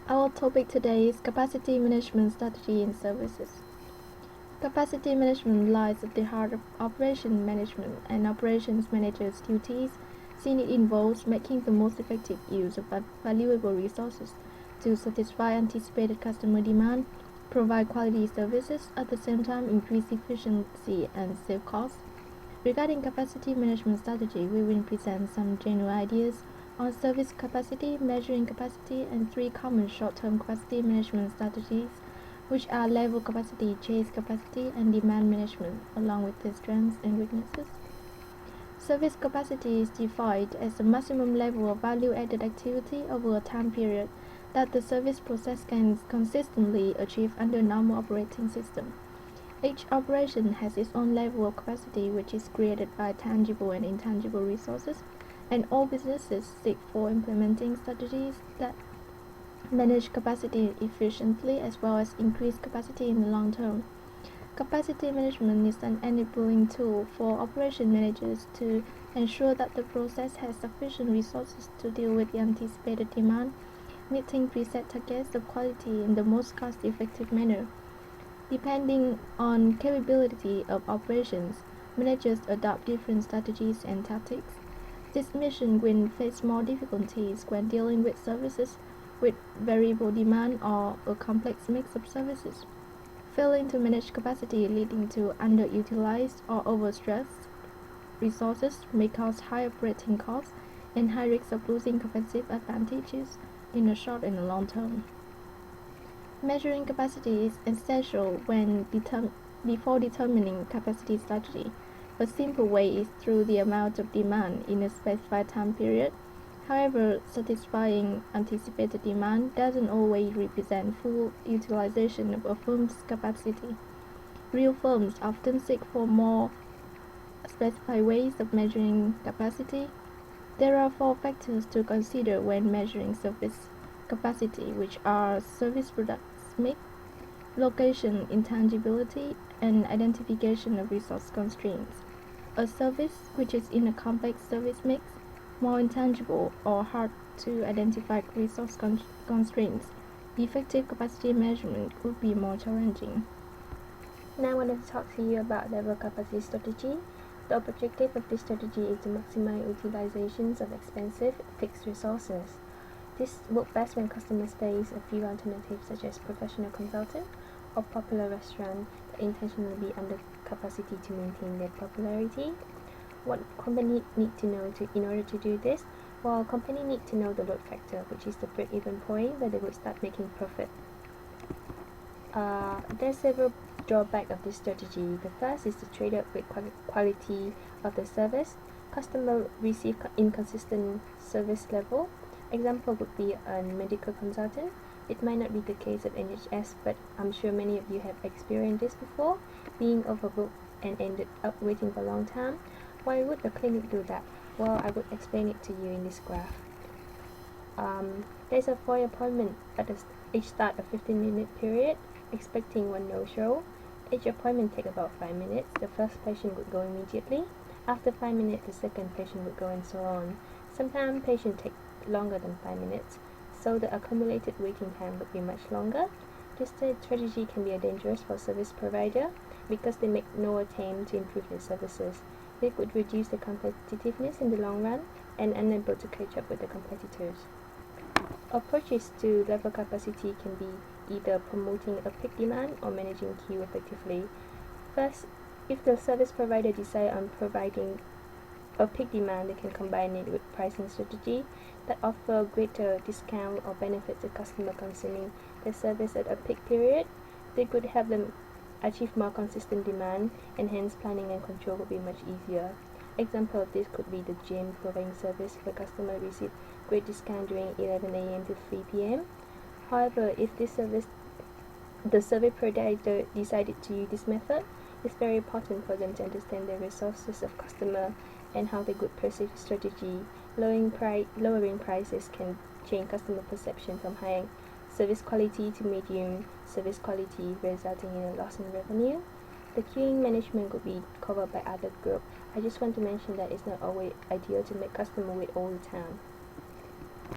Our topic today is capacity management strategy in services. Capacity management lies at the heart of operation management and operations managers' duties, since it involves making the most effective use of valuable resources to satisfy anticipated customer demand, provide quality services, at the same time increase efficiency and save costs. Regarding capacity management strategy, we will present some general ideas on service capacity, measuring capacity, and three common short-term capacity management strategies, which are level capacity, chase capacity, and demand management, along with their strengths and weaknesses. Service capacity is defined as the maximum level of value-added activity over a time period that the service process can consistently achieve under a normal operating system. Each operation has its own level of capacity, which is created by tangible and intangible resources, and all businesses seek for implementing strategies that manage capacity efficiently as well as increase capacity in the long term. Capacity management is an enabling tool for operation managers to ensure that the process has sufficient resources to deal with the anticipated demand, meeting preset targets of quality in the most cost-effective manner. Depending on capability of operations, managers adopt different strategies and tactics. This mission will face more difficulties when dealing with services with variable demand or a complex mix of services. Failing to manage capacity leading to underutilized or overstressed resources may cause high operating costs and high risks of losing competitive advantages in the short and the long term. Measuring capacity is essential before determining capacity strategy. A simple way is through the amount of demand in a specified time period. However, satisfying anticipated demand doesn't always represent full utilization of a firm's capacity. Real firms often seek for more specified ways of measuring capacity. There are four factors to consider when measuring service capacity, which are service products mix, location intangibility, and identification of resource constraints. A service which is in a complex service mix, more intangible or hard to identify resource constraints, effective capacity measurement would be more challenging. Now I want to talk to you about level capacity strategy. The objective of this strategy is to maximize utilizations of expensive fixed resources. This works best when customers face a few alternatives such as professional consultant or popular restaurant that intentionally be under capacity to maintain their popularity. What company need to know in order to do this? Well, company need to know the load factor, which is the break-even point where they would start making profit. There's several drawbacks of this strategy. The first is the trade-off with quality of the service. Customer receive inconsistent service level. Example would be a medical consultant. It might not be the case of NHS, but I'm sure many of you have experienced this before, being overbooked and ended up waiting for a long time. Why would the clinic do that? Well, I would explain it to you in this graph. There's a 4 appointment at each start a 15-minute period, expecting one no-show. Each appointment take about 5 minutes. The first patient would go immediately. After 5 minutes, the second patient would go, and so on. Sometimes patients take longer than 5 minutes, so the accumulated waiting time would be much longer. This strategy can be dangerous for service provider because they make no attempt to improve their services. It would reduce the competitiveness in the long run and unable to catch up with the competitors. Approaches to level capacity can be either promoting a peak demand or managing queue effectively. First, if the service provider decide on providing a peak demand, they can combine it with pricing strategy that offer greater discount or benefit to customer consuming the service at a peak period. They could help them achieve more consistent demand, and hence planning and control will be much easier. Example of this could be the gym providing service where customers receive great discount during 11 a.m. to 3 p.m. However, if the service provider decided to use this method, it's very important for them to understand the resources of customer and how they could perceive strategy. Lowering prices can change customer perception from high service quality to medium service quality, resulting in a loss in revenue. The queuing management could be covered by other group. I just want to mention that it's not always ideal to make customer wait all the time.